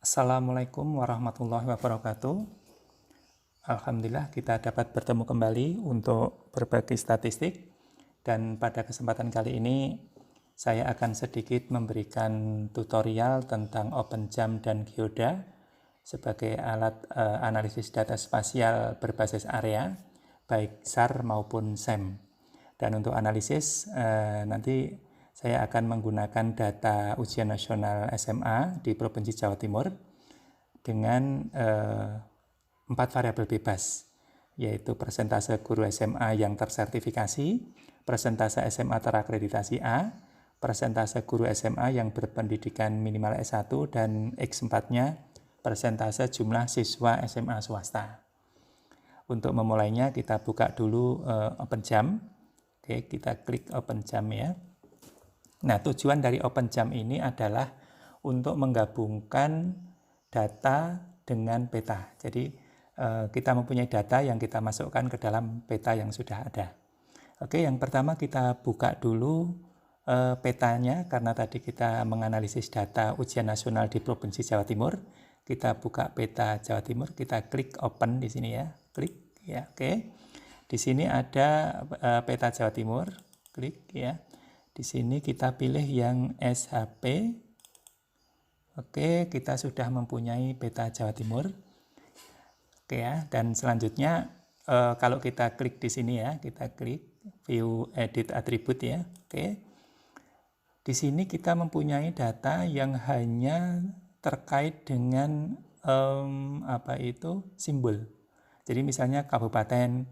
Assalamualaikum warahmatullahi wabarakatuh. Alhamdulillah kita dapat bertemu kembali untuk berbagi statistik, dan pada kesempatan kali ini saya akan sedikit memberikan tutorial tentang OpenJump dan Geoda sebagai alat analisis data spasial berbasis area baik SAR maupun SEM. Dan untuk analisis nanti saya akan menggunakan data ujian nasional SMA di Provinsi Jawa Timur dengan 4 variabel bebas, yaitu persentase guru SMA yang tersertifikasi, persentase SMA terakreditasi A, persentase guru SMA yang berpendidikan minimal S1, dan X4-nya persentase jumlah siswa SMA swasta. Untuk memulainya kita buka dulu OpenJump. Oke, kita klik OpenJump ya. Nah, tujuan dari OpenJump ini adalah untuk menggabungkan data dengan peta. Jadi kita mempunyai data yang kita masukkan ke dalam peta yang sudah ada. Oke, yang pertama kita buka dulu petanya, karena tadi kita menganalisis data ujian nasional di Provinsi Jawa Timur. Kita buka peta Jawa Timur, kita klik open di sini ya, klik ya. Oke, di sini ada peta Jawa Timur, klik ya. Di sini kita pilih yang SHP. Oke, kita sudah mempunyai peta Jawa Timur. Oke ya, dan selanjutnya kalau kita klik di sini ya, kita klik view edit atribut ya. Oke. Di sini kita mempunyai data yang hanya terkait dengan simbol. Jadi misalnya kabupaten,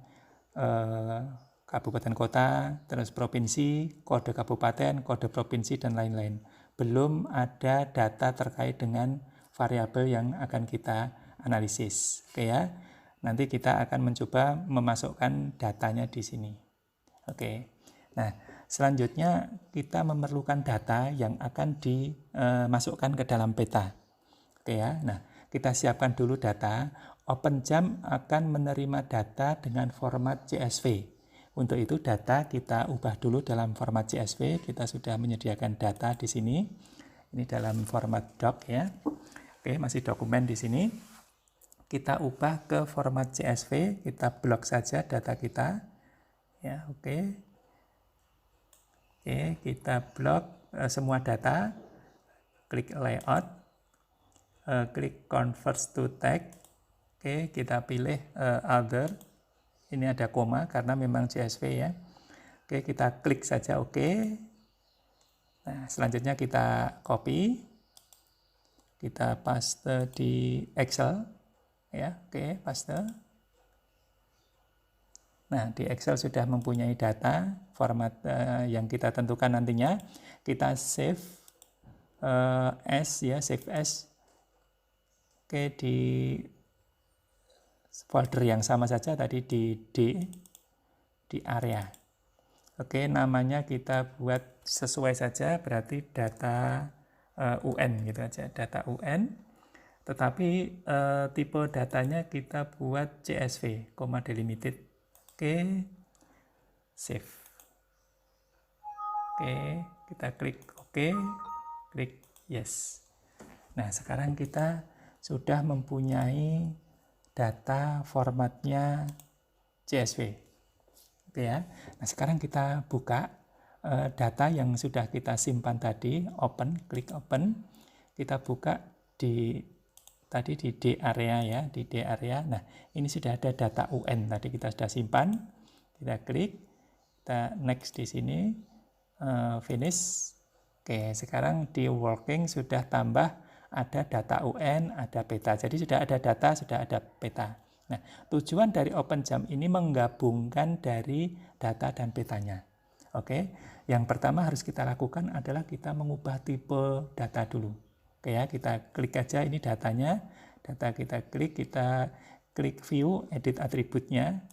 kabupaten kota, terus provinsi, kode kabupaten, kode provinsi, dan lain-lain. Belum ada data terkait dengan variabel yang akan kita analisis. Oke ya. Nanti kita akan mencoba memasukkan datanya di sini. Oke. Nah, selanjutnya kita memerlukan data yang akan dimasukkan ke dalam peta. Oke ya. Nah, kita siapkan dulu data. OpenJump akan menerima data dengan format CSV. Untuk itu data kita ubah dulu dalam format CSV. Kita sudah menyediakan data di sini. Ini dalam format doc ya. Oke, masih dokumen di sini. Kita ubah ke format CSV. Kita blok saja data kita. Ya, oke. Oke, kita blok semua data. Klik layout. Klik convert to text. Oke, kita pilih other. Ini ada koma karena memang CSV ya. Oke, kita klik saja oke. Nah, selanjutnya kita copy. Kita paste di Excel ya. Oke, paste. Nah, di Excel sudah mempunyai data format yang kita tentukan nantinya. Kita save as ya, save as. Oke, di folder yang sama saja tadi di area. Oke, namanya kita buat sesuai saja, berarti data UN gitu aja, data UN. Tetapi tipe datanya kita buat CSV, delimited. Oke, save. Oke, kita klik oke, klik yes. Nah, sekarang kita sudah mempunyai data formatnya CSV. Oke ya. Nah, sekarang kita buka data yang sudah kita simpan tadi, open, klik open. Kita buka di D area ya, di D area. Nah, ini sudah ada data UN tadi kita sudah simpan. Kita klik, kita next di sini, finish. Oke, sekarang di working sudah tambah ada data UN, ada peta. Jadi sudah ada data, sudah ada peta. Nah, tujuan dari OpenJump ini menggabungkan dari data dan petanya. Oke, yang pertama harus kita lakukan adalah kita mengubah tipe data dulu. Oke ya, kita klik aja ini datanya. Data kita klik view, edit atributnya.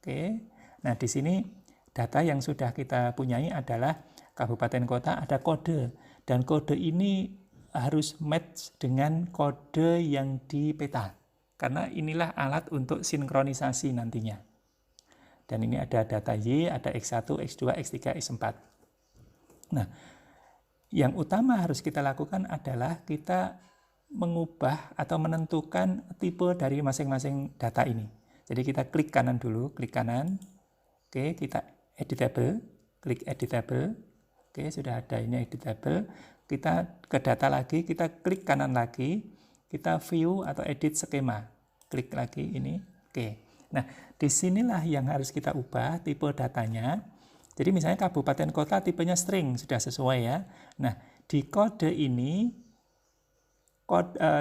Oke, nah di sini data yang sudah kita punyai adalah kabupaten kota, ada kode. Dan kode ini harus match dengan kode yang di peta, karena inilah alat untuk sinkronisasi nantinya. Dan ini ada data Y, ada X1, X2, X3, X4. Nah, yang utama harus kita lakukan adalah kita mengubah atau menentukan tipe dari masing-masing data ini. Jadi kita klik kanan dulu, klik kanan. Oke, kita editable, klik editable. Oke, sudah ada ini editable. Kita ke data lagi, kita klik kanan lagi, kita view atau edit skema. Klik lagi ini. Oke. Nah, disinilah yang harus kita ubah tipe datanya. Jadi misalnya kabupaten kota tipenya string, sudah sesuai ya. Nah, di kode ini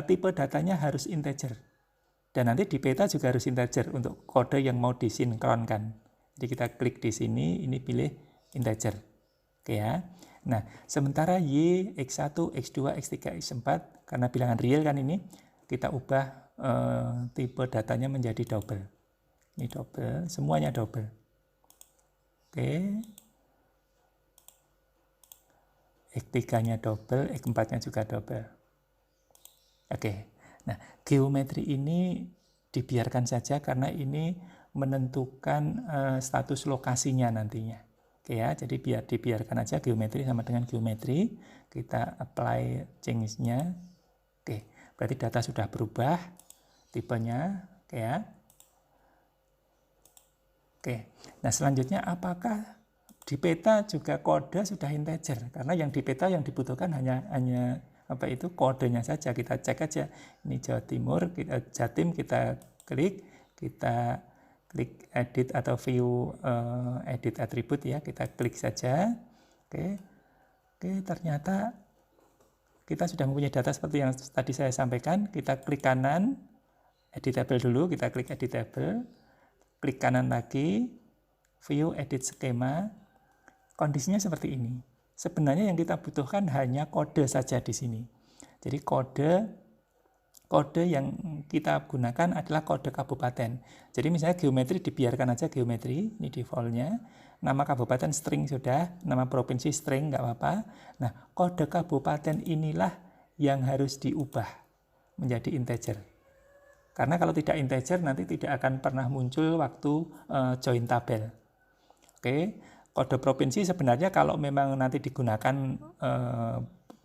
tipe datanya harus integer. Dan nanti di peta juga harus integer untuk kode yang mau disinkronkan. Jadi kita klik di sini, ini pilih integer. Oke ya. Nah, sementara Y, X1, X2, X3, X4, karena bilangan real kan ini, kita ubah tipe datanya menjadi double. Ini double, semuanya double. Oke. X3-nya double, X4-nya juga double. Oke. Nah, geometri ini dibiarkan saja karena ini menentukan status lokasinya nantinya. Oke ya, jadi dibiarkan aja geometri sama dengan geometri. Kita apply change-nya. Oke, berarti data sudah berubah tipenya. Oke ya. Oke, nah selanjutnya apakah di peta juga kode sudah integer? Karena yang di peta yang dibutuhkan hanya apa itu kodenya saja. Kita cek aja. Ini Jawa Timur, Jatim kita klik edit atau view edit atribut ya. Kita klik saja. Oke, ternyata kita sudah mempunyai data seperti yang tadi saya sampaikan. Kita klik kanan, editable dulu. Kita klik editable. Klik kanan lagi, view edit skema. Kondisinya seperti ini. Sebenarnya yang kita butuhkan hanya kode saja di sini. Jadi kode yang kita gunakan adalah kode kabupaten. Jadi misalnya geometri dibiarkan aja geometri, ini defaultnya. Nama kabupaten string sudah, nama provinsi string nggak apa-apa. Nah, kode kabupaten inilah yang harus diubah menjadi integer. Karena kalau tidak integer nanti tidak akan pernah muncul waktu join tabel. Oke, kode provinsi sebenarnya kalau memang nanti digunakan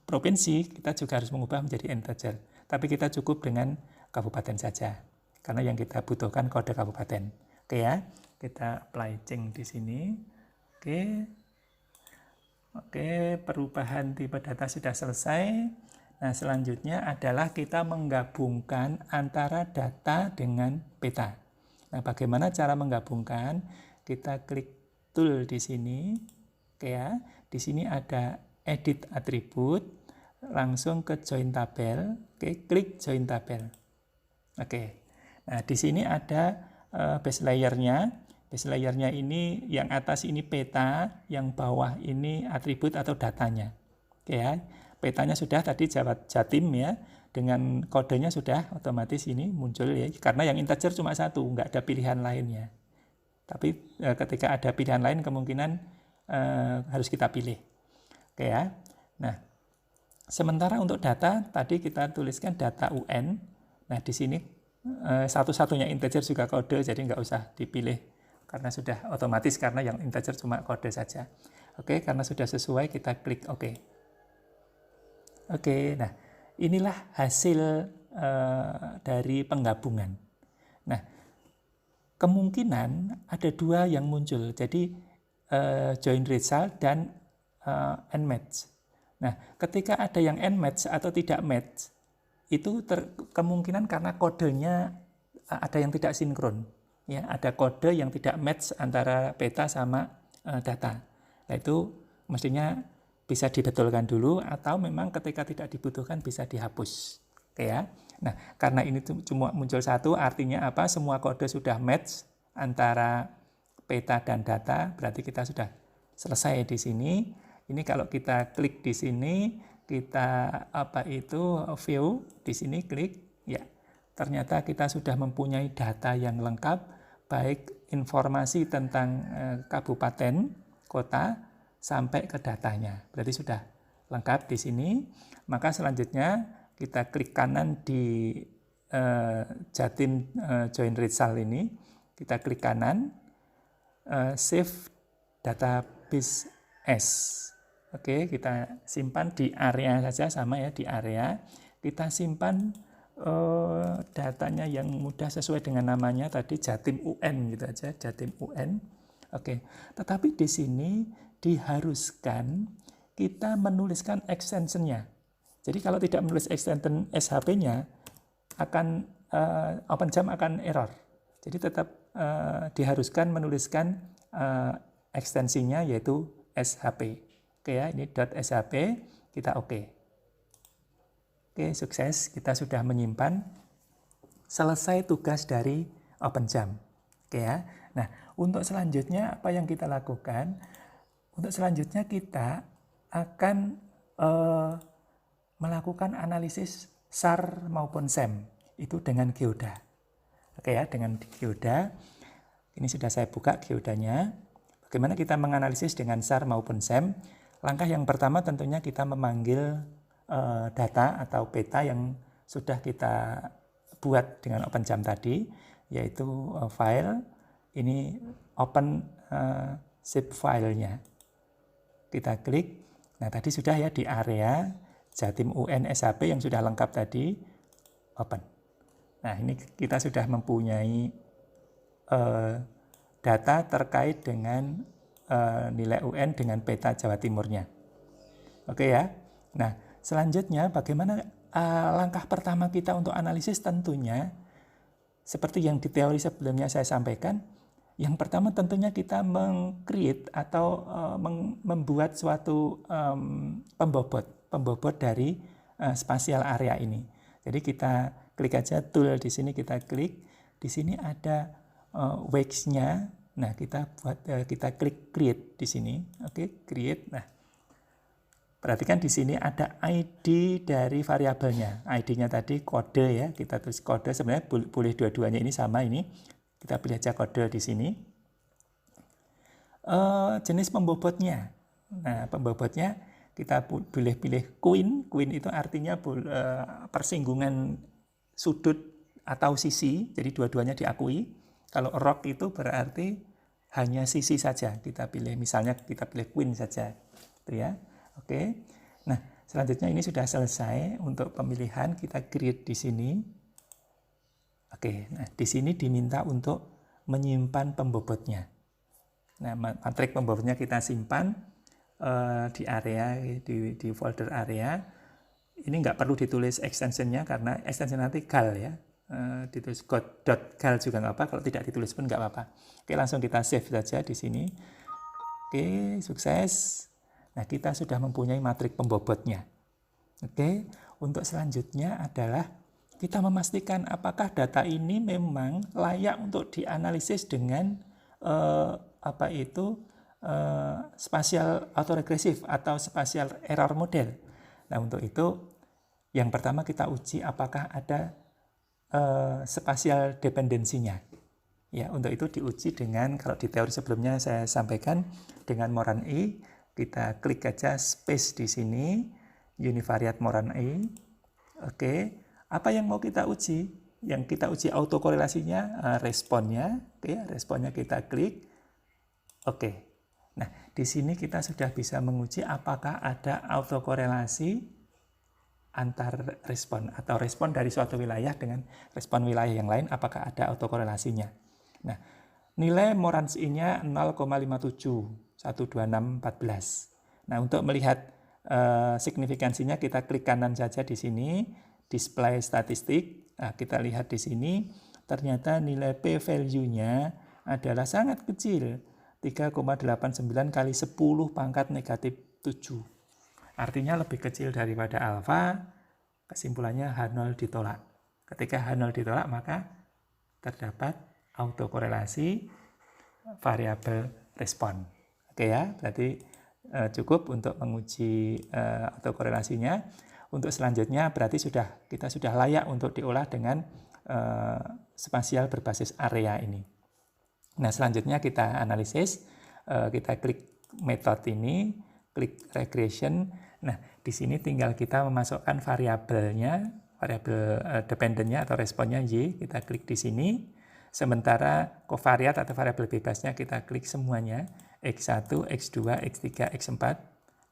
provinsi, kita juga harus mengubah menjadi integer. Tapi kita cukup dengan kabupaten saja. Karena yang kita butuhkan kode kabupaten. Oke ya, kita apply change di sini. Oke, perubahan tipe data sudah selesai. Nah, selanjutnya adalah kita menggabungkan antara data dengan peta. Nah, bagaimana cara menggabungkan? Kita klik tool di sini. Oke ya, di sini ada edit atribut, langsung ke join tabel. Oke, klik join tabel. Oke. Nah, di sini ada base layer-nya. Base layer-nya ini yang atas ini peta, yang bawah ini atribut atau datanya. Oke ya. Petanya sudah tadi Jatim ya, dengan kodenya sudah otomatis ini muncul ya, karena yang integer cuma satu, nggak ada pilihan lainnya. Tapi ketika ada pilihan lain kemungkinan harus kita pilih. Oke ya. Nah, sementara untuk data tadi kita tuliskan data UN. Nah, di sini satu-satunya integer juga kode, jadi nggak usah dipilih karena sudah otomatis, karena yang integer cuma kode saja. Oke, karena sudah sesuai kita klik OK. Oke, nah inilah hasil dari penggabungan. Nah, kemungkinan ada dua yang muncul, jadi join result dan unmatch. Nah, ketika ada yang unmatch atau tidak match, itu kemungkinan karena kodenya ada yang tidak sinkron. Ya, ada kode yang tidak match antara peta sama data. Nah, itu mestinya bisa dibetulkan dulu, atau memang ketika tidak dibutuhkan bisa dihapus. Oke ya. Nah, karena ini cuma muncul satu, artinya apa? Semua kode sudah match antara peta dan data, berarti kita sudah selesai di sini. Ini kalau kita klik di sini, kita view di sini klik, ya. Ternyata kita sudah mempunyai data yang lengkap, baik informasi tentang kabupaten, kota, sampai ke datanya. Berarti sudah lengkap di sini. Maka selanjutnya kita klik kanan di Jatim join result ini. Kita klik kanan, save database as. Oke, kita simpan di area saja, sama ya di area. kita simpan datanya yang mudah sesuai dengan namanya tadi Jatim UN gitu aja, Jatim UN. Oke. Tetapi di sini diharuskan kita menuliskan extension-nya. Jadi kalau tidak menulis extension SHP-nya akan OpenJam akan error. Jadi tetap diharuskan menuliskan ekstensinya yaitu SHP. Oke ya, ini .shp kita oke. Oke, sukses. Kita sudah menyimpan selesai tugas dari OpenJam. Oke ya. Nah, untuk selanjutnya apa yang kita lakukan? Untuk selanjutnya kita akan melakukan analisis SAR maupun SEM itu dengan Geoda. Oke ya, dengan Geoda. Ini sudah saya buka geodanya. Bagaimana kita menganalisis dengan SAR maupun SEM? Langkah yang pertama tentunya kita memanggil data atau peta yang sudah kita buat dengan OpenJam tadi, yaitu file, ini open zip filenya. Kita klik, nah tadi sudah ya di area Jatim UN SHP yang sudah lengkap tadi, open. Nah ini kita sudah mempunyai data terkait dengan nilai UN dengan peta Jawa Timurnya. Oke ya, nah selanjutnya bagaimana langkah pertama kita untuk analisis? Tentunya seperti yang di teori sebelumnya saya sampaikan, yang pertama tentunya kita meng-create atau membuat suatu pembobot dari spatial area ini. Jadi kita klik aja tool di sini, kita klik di sini ada weights-nya. Nah, kita klik create di sini. Oke, create. Nah, perhatikan di sini ada ID dari variabelnya. ID-nya tadi kode ya, kita tulis kode. Sebenarnya boleh dua-duanya ini sama ini. Kita pilih aja kode di sini. Jenis pembobotnya. Nah, pembobotnya kita boleh pilih queen. Queen itu artinya persinggungan sudut atau sisi. Jadi dua-duanya diakui. Kalau rock itu berarti hanya sisi saja. Kita pilih misalnya kita pilih queen saja. Itu ya. Oke, nah selanjutnya ini sudah selesai untuk pemilihan, kita create di sini. Oke, nah di sini diminta untuk menyimpan pembobotnya. Nah matrik pembobotnya kita simpan di area, di folder area. Ini nggak perlu ditulis extensionnya karena extension nanti gal ya. Ditulis .gal juga nggak apa, kalau tidak ditulis pun nggak apa-apa. Oke, langsung kita save saja di sini. Oke, sukses. Nah, kita sudah mempunyai matrik pembobotnya. Oke, untuk selanjutnya adalah kita memastikan apakah data ini memang layak untuk dianalisis dengan spatial autoregressive atau spatial error model. Nah, untuk itu yang pertama kita uji apakah ada spatial dependensinya. Ya, untuk itu diuji dengan, kalau di teori sebelumnya saya sampaikan dengan Moran E. Kita klik aja space di sini, univariate Moran E. Oke, apa yang mau kita uji? Yang kita uji autokorelasinya, responnya. Oke, responnya kita klik. Oke, nah di sini kita sudah bisa menguji apakah ada autokorelasi antar respon atau respon dari suatu wilayah dengan respon wilayah yang lain, apakah ada autokorelasinya. Nah, nilai Morans I-nya 0,57. 12614. Nah, untuk melihat signifikansinya kita klik kanan saja di sini, display statistik. Nah, kita lihat di sini ternyata nilai P value-nya adalah sangat kecil, 3,89 kali 10 pangkat negatif 7. Artinya lebih kecil daripada alfa. Kesimpulannya H0 ditolak. Ketika H0 ditolak maka terdapat autokorelasi variabel respon. Oke ya, berarti cukup untuk menguji autokorelasinya. Untuk selanjutnya berarti kita sudah layak untuk diolah dengan spasial berbasis area ini. Nah, selanjutnya kita analisis, kita klik metode ini, klik regression. Nah, di sini tinggal kita memasukkan variabelnya, variabel dependennya atau responnya Y, kita klik di sini. Sementara covariat atau variabel bebasnya kita klik semuanya, X1, X2, X3, X4.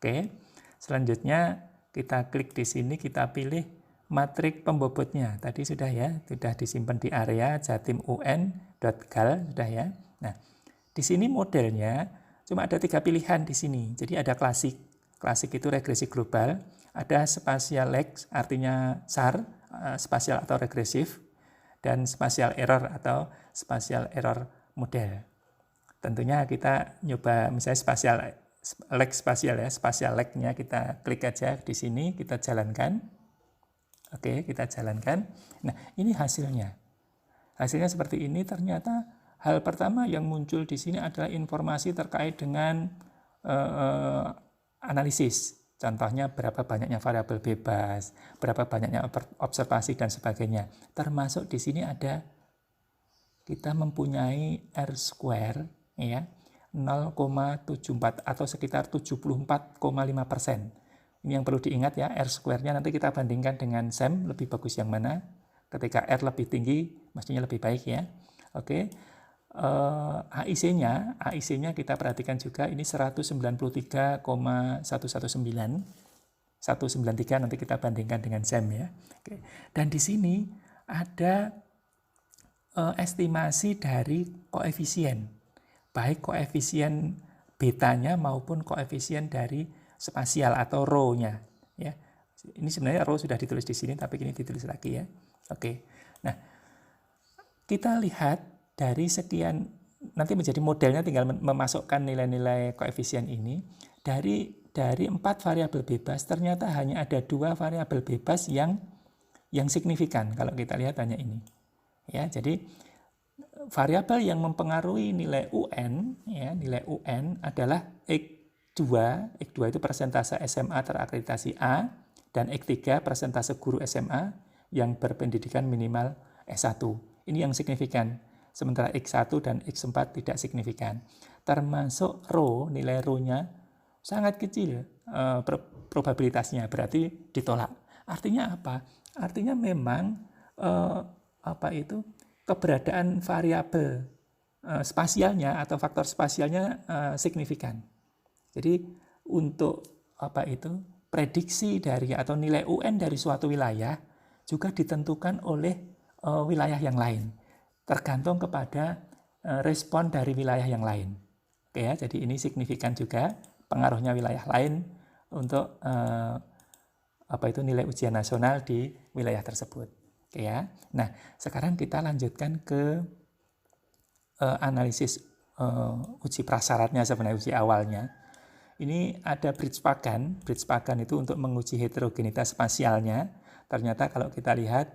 Oke. Selanjutnya kita klik di sini, kita pilih matrik pembobotnya. Tadi sudah ya, sudah disimpan di area jatim.un.gal sudah ya. Nah, di sini modelnya cuma ada 3 pilihan di sini. Jadi ada klasik. Klasik itu regresi global, ada spatial lag artinya SAR, spasial atau regresif, dan spatial error atau spatial error model. Tentunya kita nyoba misalnya spatial ya, spatial lag-nya kita klik aja di sini, kita jalankan. Oke, kita jalankan. Nah, ini hasilnya. Hasilnya seperti ini. Ternyata hal pertama yang muncul di sini adalah informasi terkait dengan analisis. Contohnya berapa banyaknya variabel bebas, berapa banyaknya observasi dan sebagainya. Termasuk di sini ada kita mempunyai R-square ya 0,74 atau sekitar 74,5%. Ini yang perlu diingat ya, R-square-nya nanti kita bandingkan dengan SEM, lebih bagus yang mana. Ketika R lebih tinggi, mestinya lebih baik ya. Oke, AIC-nya kita perhatikan juga, ini 193,119. 193 nanti kita bandingkan dengan SEM ya. Oke. Dan di sini ada estimasi dari koefisien, baik koefisien betanya maupun koefisien dari spasial atau rho-nya ya. Ini sebenarnya rho sudah ditulis di sini tapi ini ditulis lagi ya. Oke. Nah, kita lihat dari sekian, nanti menjadi modelnya tinggal memasukkan nilai-nilai koefisien ini. Dari 4 variabel bebas ternyata hanya ada 2 variabel bebas yang signifikan. Kalau kita lihat hanya ini. Ya, jadi variabel yang mempengaruhi nilai UN ya, nilai UN adalah X2 itu persentase SMA terakreditasi A, dan X3 persentase guru SMA yang berpendidikan minimal S1. Ini yang signifikan. Sementara X1 dan X4 tidak signifikan. Termasuk rho, nilai rho-nya sangat kecil probabilitasnya, berarti ditolak. Artinya apa? Artinya memang keberadaan variabel spasialnya atau faktor spasialnya signifikan. Jadi untuk prediksi dari atau nilai UN dari suatu wilayah juga ditentukan oleh wilayah yang lain, tergantung kepada respon dari wilayah yang lain. Oke ya, jadi ini signifikan juga pengaruhnya wilayah lain untuk nilai ujian nasional di wilayah tersebut. Oke ya. Nah, sekarang kita lanjutkan ke analisis uji prasyaratnya, sebenarnya uji awalnya. Ini ada Bridge-Pagan. Bridge-Pagan itu untuk menguji heterogenitas spasialnya. Ternyata kalau kita lihat,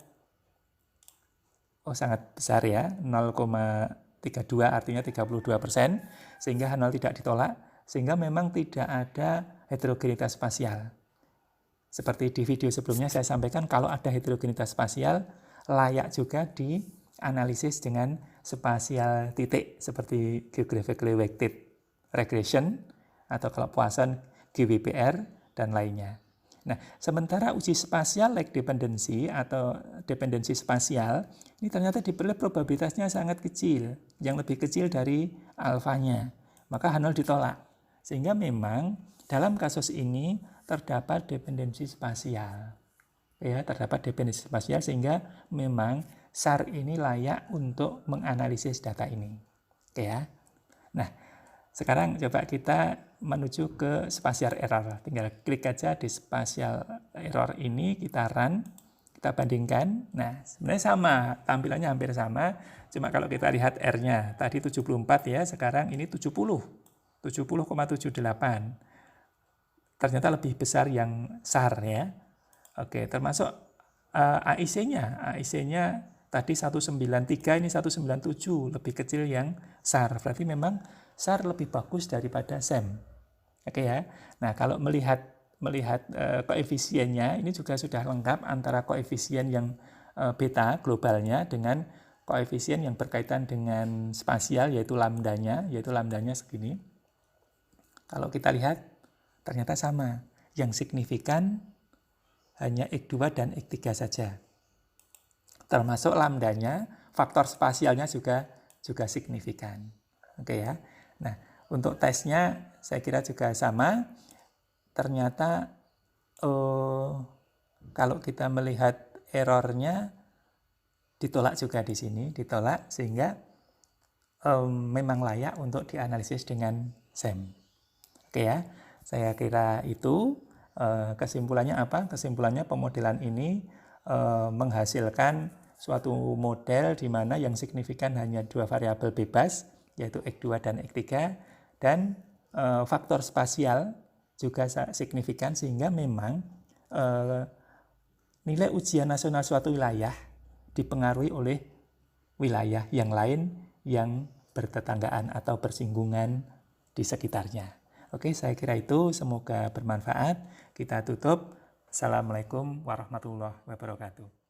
sangat besar ya, 0,32 artinya 32%, sehingga H0 tidak ditolak, sehingga memang tidak ada heterogenitas spasial. Seperti di video sebelumnya saya sampaikan, kalau ada heterogenitas spasial, layak juga dianalisis dengan spasial titik, seperti geographically weighted regression, atau kalau Poisson GWPR, dan lainnya. Nah, sementara uji spasial lag dependency atau dependensi spasial, ini ternyata diperoleh probabilitasnya sangat kecil, yang lebih kecil dari alfanya. Maka H0 ditolak. Sehingga memang dalam kasus ini terdapat dependensi spasial. Ya, terdapat dependensi spasial sehingga memang SAR ini layak untuk menganalisis data ini. Oke ya. Nah, sekarang coba kita menuju ke spatial error. Tinggal klik aja di spatial error ini, kita run, kita bandingkan. Nah, sebenarnya sama, tampilannya hampir sama, cuma kalau kita lihat R-nya, tadi 74 ya, sekarang ini 70,78. Ternyata lebih besar yang SAR ya. Oke, termasuk AIC-nya. AIC-nya tadi 193, ini 197, lebih kecil yang SAR. Berarti memang SAR lebih bagus daripada SEM. Oke ya. Nah, kalau melihat koefisiennya, ini juga sudah lengkap antara koefisien yang beta globalnya dengan koefisien yang berkaitan dengan spasial, yaitu lambdanya segini. Kalau kita lihat, ternyata sama. Yang signifikan hanya X2 dan X3 saja. Termasuk lambdanya, faktor spasialnya juga signifikan. Oke ya. Nah, untuk tesnya saya kira juga sama. Ternyata kalau kita melihat errornya ditolak juga di sini, ditolak sehingga memang layak untuk dianalisis dengan SEM. Oke ya, saya kira itu kesimpulannya apa? Kesimpulannya pemodelan ini menghasilkan suatu model di mana yang signifikan hanya 2 variabel bebas, yaitu X2 dan X3, dan faktor spasial juga signifikan, sehingga memang nilai ujian nasional suatu wilayah dipengaruhi oleh wilayah yang lain yang bertetanggaan atau bersinggungan di sekitarnya. Oke, saya kira itu, semoga bermanfaat. Kita tutup. Assalamualaikum warahmatullahi wabarakatuh.